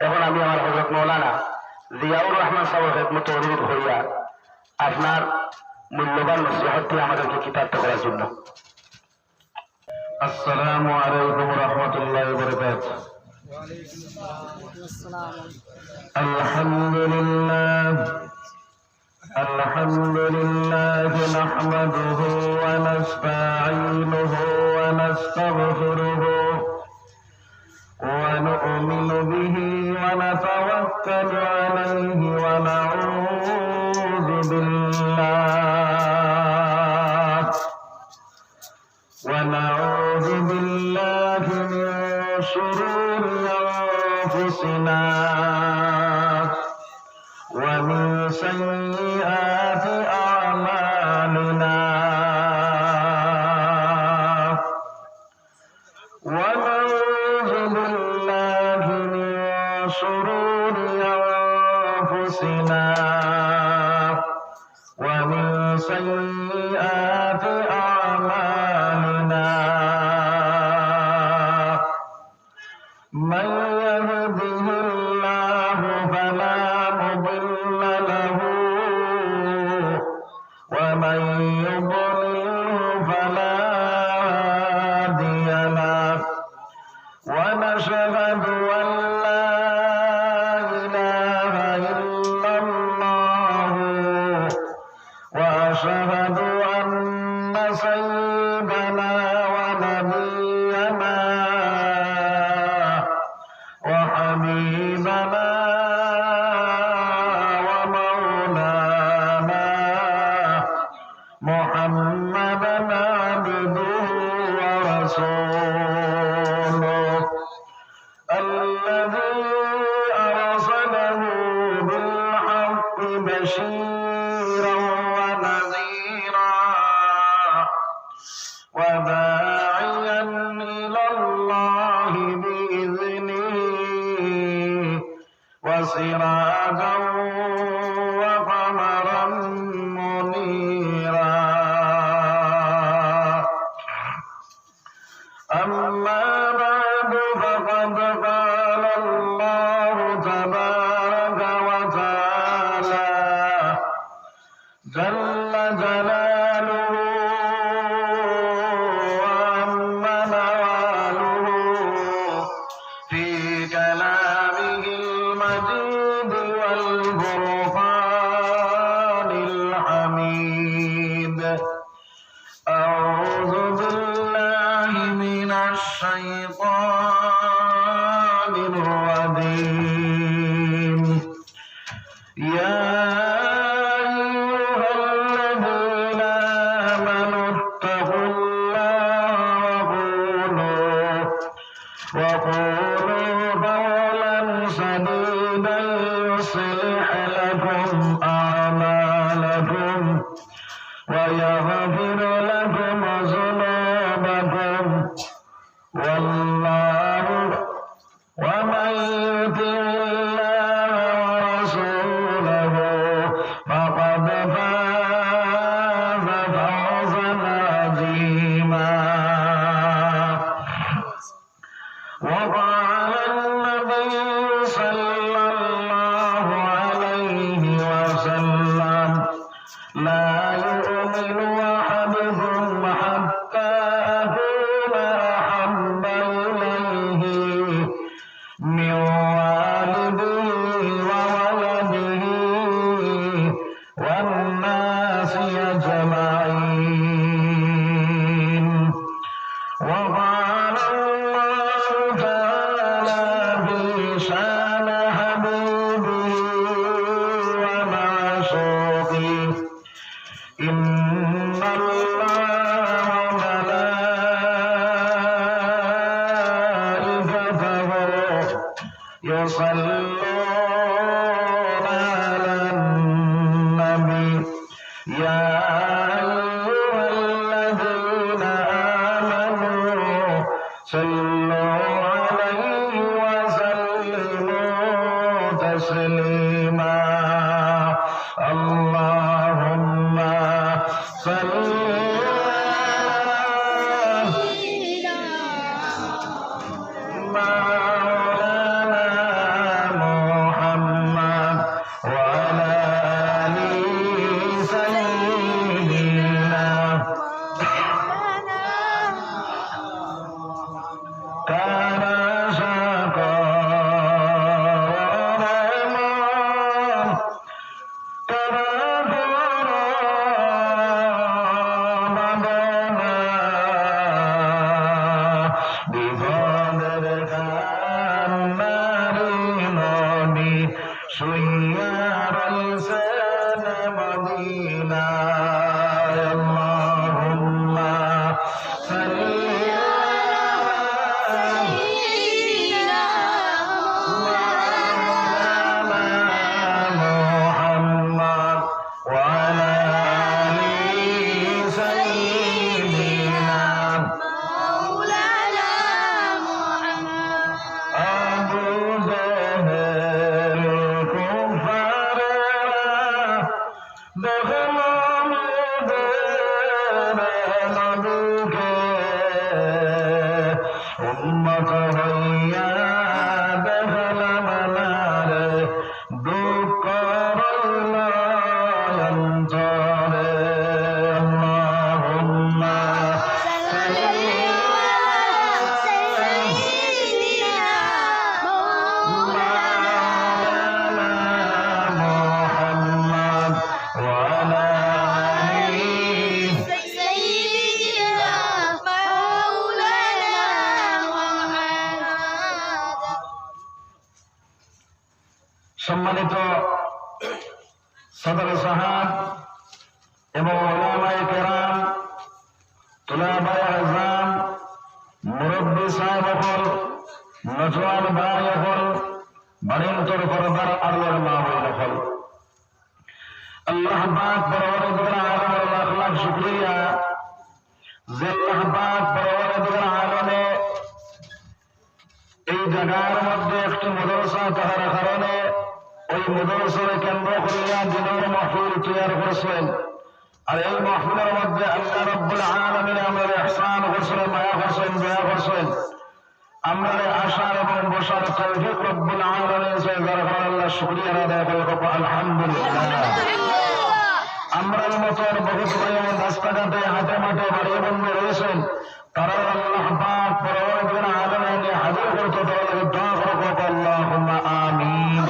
এখন আমি আমার হযরত মাওলানা জিয়াউর রহমান সাহেবের খেদমতে অনুরোধ হইয়া আপনার মূল্যবান নসিহতটি আমাদেরকে কৃতার্থ করার জন্য। আসসালামু আলাইকুম ওয়া রাহমাতুল্লাহি ওয়া বারাকাতুহু। আলহামদুলিল্লাহ নাহমাদুহু ওয়া নাস্তাঈনুহু ওয়া নাস্তাগফিরুহু ওয়া নু'মিনু বিহি ওয়া নাতাওয়াক্কালু আলাইহি ওয়া নাউযু বিল্লাহি মিন শুরুরি আনফুসিনা ওয়া মিন সাইয়্যাতি আ'মালিনা ওয়া নাউযু বিল্লাহি মিন শুরুরি আনফুসিনা ওয়া মিন সাইয়্যাতি আ'মালিনা মান ইয়াহদিহিল্লাহু ফালা মুদিল্ল লাহু ওয়া মান ইউদ্লিলহু ফালা হাদিয়া লাহু ওয়া নাশহাদু আন লা ইলাহা ইল্লাল্লাহু ওয়া আশহাদু আন্না সাইয়্যিদানা ওয়া নাবিyyana ওয়া হাবিবানা ওয়া মাওলানা মুহাম্মাদান আবদুহু ওয়া রাসূলুহু الذي أرسله بالحق بشيرا ونذيرا وداعيا إلى الله بإذنه وسراجا وقمرا منيرا أما بعد فقد قال الله تبارك وتعالى جل جلاله وعم نواله في كلامه المجيد والفرقان الحميد. أعوذ بالله من الشيطان الرجيم. يا أيها الذين آمنوا اتقوا الله وقولوا قولا سديدا يصلح لكم أعمالكم ويغفر لكم ذنوبكم والله ومن يطع الله ورسوله فقد فاز فوزا عظيما. وقال النبي صلى الله عليه وسلم لا يؤمن أحدكم حتى أكون أحب إليه من والده وولده والناس أجمعين. وقال الله تعالى في شان حبيبه ومعشوقه إن الله وملائكته يصلون على النبي يا أيها الذين آمنوا صلوا عليه وسلموا تسليما. اللهم صل على شيار لسان مدينة اللهم صل সম্মানিত সদর সাহাব এবং উলামায়ে কেরাম, তুলাবায়ে আযম, মুরব্বী সাহেবগণ, নজওয়ান ভাইগণ, বাড়িন্তর পর্দার আল্লাহর মা বোনগণ, আল্লাহ পাক পরওয়ারদিগার আলমের লাখ লাখ শুকরিয়া যে আল্লাহ পাক পরওয়ারদিগার আলমে এই জায়গার মধ্যে একটি মাদ্রাসা থাকার কারণে ওই মাদ্রাসাকে কেন্দ্র করিয়া দিনের মাহফিল তৈরি করেছেন। আর এই মাহফিলের মধ্যে আল্লাহ রাব্বুল আলামিন আমাদের ইহসান করছেন, মায়া করছেন, দয়া করছেন। আমরা আশার এবং বসার তৌফিক রব্বুল আলামিন যার কারণে আল্লাহ শুকরিয়া আদায় করব আলহামদুলিল্লাহ। আমরা মতন বহুত ভাই রাস্তাঘাটে হাটে মাঠে বাড়ি বন্ধ রয়েছেন, তারা আল্লাহ পাক পরওয়ারদিগার আলমকে হাজির করতে তারা দোয়া করব আল্লাহুম্মা আমিন।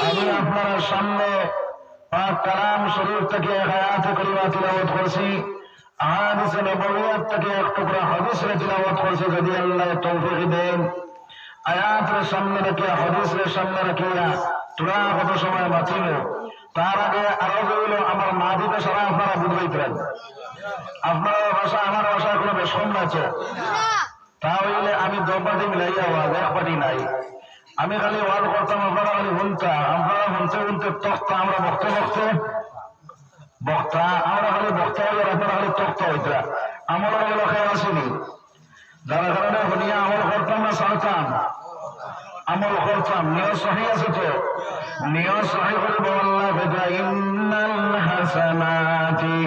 আমি আপনার সামনে পাক কালাম শরীফ থেকে আয়াত কারিমা তিলাওয়াত করছি, আহাদিসে নববিয়্যাত থেকে এক টুকরা হাদিসের তিলাওয়াত করছি। যদি আল্লাহ তৌফিক দেন, আয়াতের সামনে রেখে হাদিসের সামনে রাখিয়া তোরা কত সময় বাঁচিল। তার আগে আরো হইল আমার মাদিকে সারা আপনারা বুঝাইতেন। আপনার ভাষা আমার ভাষা কোনো বেশম আছে, তা হইলে আমি দরবাটি মিলাইয়া ওয়াজ এক পাটি নাই। আমি খালি ওয়াজ করতাম, আপনারা খালি শুনতাম। আপনারা শুনতে শুনতে তক্তা, আমরা বক্তা আমরা খালি বক্তা হইলে আপনারা খালি তক্তা হইতা। আমার হইল খেয়াল আসেনি, যারা কারণে শুনিয়া আমল করতাম না ছাড়তাম, আমল করতাম। নিয়ত সহি আছে তো, নিয়ত সহি করব আল্লাহ বেজা ইন্নাল হাসানাতি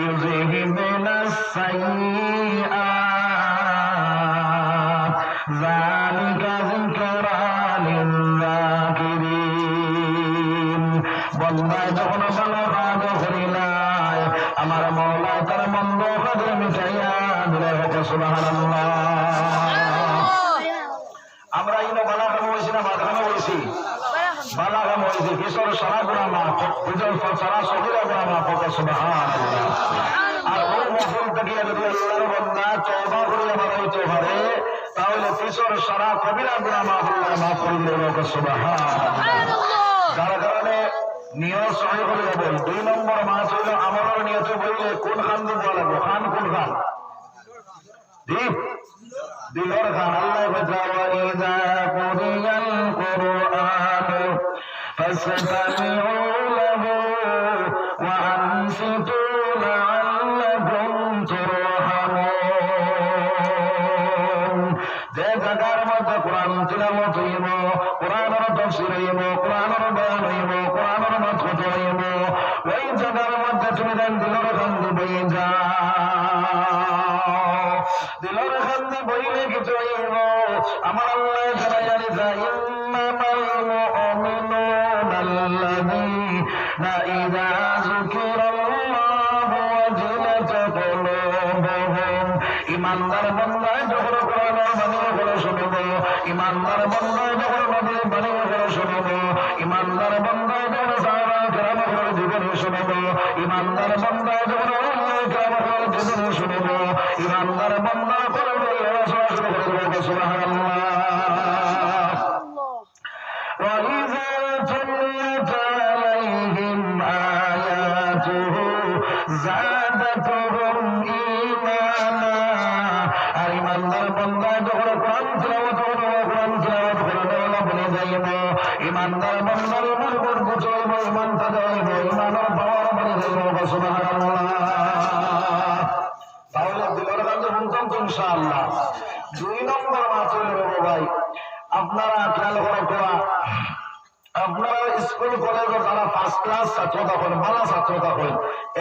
ইউযহিবুনাস সাইয়্যাত যালিকা যিকরা লিল-যাকিরিন। বন্দা যখন ভালো কাজ করিলাই, আমার মওলা তার মন্দ কাজ মিটাইয়া দিলে। সুবহানাল্লাহ। আমরা ইনো বালা কাম হয়েছি না বাদ কাম হয়েছি? বালা কাম হয়েছি। কিশোর সারা গুণা মাফ, বিজয় সারা সহিরা গুণা মাফ। সুবহানাল্লাহ। আর ওই মাহফিল থেকে যদি আল্লাহর বান্দা তওবা করিয়া বাড়াইতে পারে, তাহলে কিশোর সারা কবিরা গুণা মাফ করে দিবে। সুবহানাল্লাহ। যার কারণে নিয়ত সহি করিয়া বল। 2 নম্বর মাস হইল আমলের নিয়তে বললে কোন খান দিব লাগবে? খান কোন খান? দিলর খান। আল্লাহ বজাওয়া ইযা কুরিয়াল কুরআন ফাসতামিউ লাহু ওয়া আনসিতু লাআল্লাকুম তুরহামুন। যে জায়গার মধ্যে কোরআন তিলাওয়াত হইব, কোরআনের তাফসীর হইব, কোরআনের বয়ান হইব, কোরআনের মাতহত হইব, ওই জায়গার মধ্যে তুমি দিলর খান দিবই যা। দিলর খান বইলে কিছু হইব। আমার আল্লাহ জানা জানি যায় ইন্নামাল মুমিনুনা আল্লাযীনা ইযা যুকিরাল্লাহু ওয়াজিলাত কুলুবুহুম। ইমানদার বান্দা যখন কোরআনের বাণী করে শুনব, ইমানদার বান্দা যখন নবীর বাণী করে শুনব, ইমানদার বান্দা যখন সাহাবা কেরামের জীবনী শুনব, ইমানদার বান্দা যখন আউলিয়া কেরামের জীবনী শুনব, ইমানদার বান্দা করে শুরু করে দেব। সুবহানাল্লাহ। وإذا زادتهم إيمانا আর ইমানদার বান্দা যখন কোরআন তিলাওয়াত করবে কোরআন তিলাওয়াত করবে আল্লাহ বলে দেব ইমানদার বান্দার ইমান বর্গ চলবে ইমান তাদের ইমানের পাওয়ার বলে দেব সুবহানাল্লাহ। তাহলে দিলের কাছে শুনতাম তো ইনশাআল্লাহ। 2 নম্বর মাত্র ভাই আপনারা খেয়াল করা আপনারা স্কুল কলেজে যারা ফার্স্ট ক্লাস ছাত্র থাকেন ভালো ছাত্র থাকেন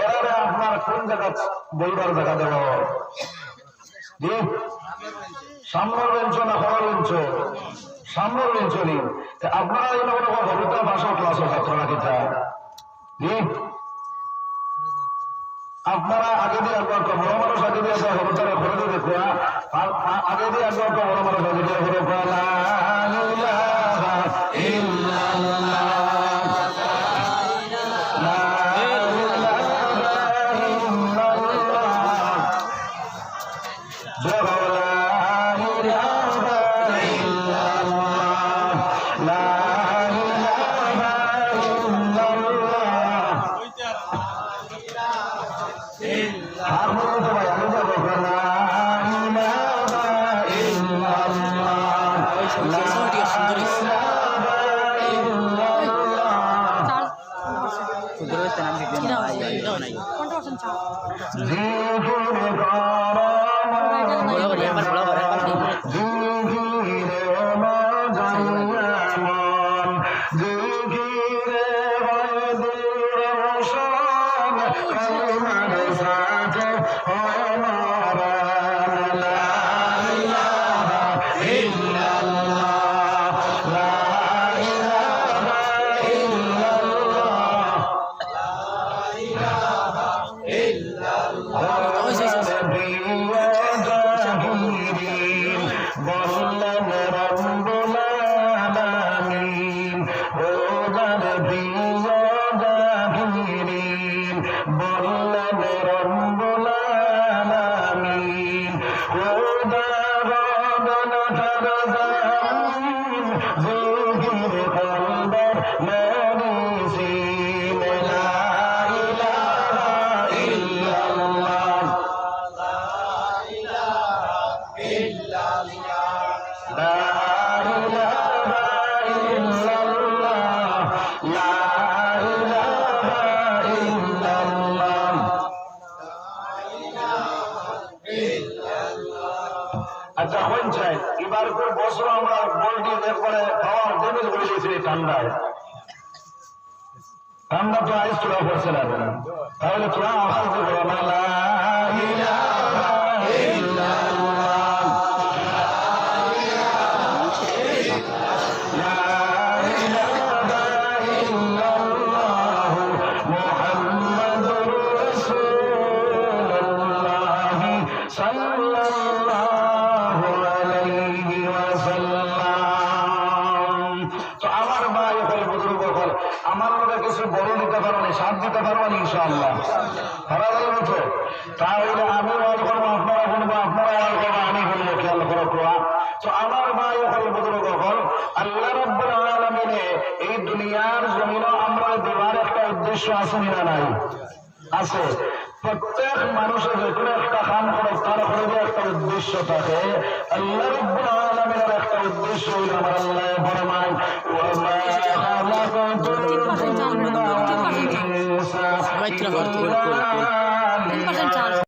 এরারে আপনার কোন জায়গা বইবার জায়গা দেওয়া সামনের বেঞ্চ না খবর বেঞ্চ সামনের বেঞ্চ নি আপনারা এই নগর ভবিতা ভাষা ক্লাসের ছাত্ররা কিতা আপনারা আগে দিয়ে একবার বড় মানুষ আগে দিয়ে ভবিতারে ঘরে দিয়ে দেখুয়া আগে দিয়ে একবার বড় মানুষ আগে দিয়ে ঘরে আচ্ছা হইন চাই এবার করে বছর আমরা বলটি একবারে খাওয়ার জন্য করে দিয়েছি ঠান্ডায় ঠান্ডা তো আইস তোলা করছে না তাহলে তোরা আওয়াজ দেবো না আমার লোকে কিছু বড় দিতে পারো না সাথ দিতে পারবো না ইনশাআল্লাহ ভালো বলবো তো তাহলে আমি ওয়াজ করবো আপনারা শুনবো আপনারা ওয়াজ করবো আমি শুনবো খেয়াল করো কোয়া তো আমার ভাই হল বুজুর্গ হল আল্লাহ রাব্বুল আলামিনে এই দুনিয়ার জমিনে আমরা দেওয়ার একটা উদ্দেশ্য আছে না নাই আছে প্রত্যেক মানুষের যে কোনো একটা কাম করে তার উপরে একটা উদ্দেশ্য থাকে আল্লাহ রাব্বুল আলামিনের একটা উদ্দেশ্য হইল আমার আল্লাহ ফরমায় ওয়া মা খালাকাতুল জিন্না ওয়াল ইনসা ইল্লা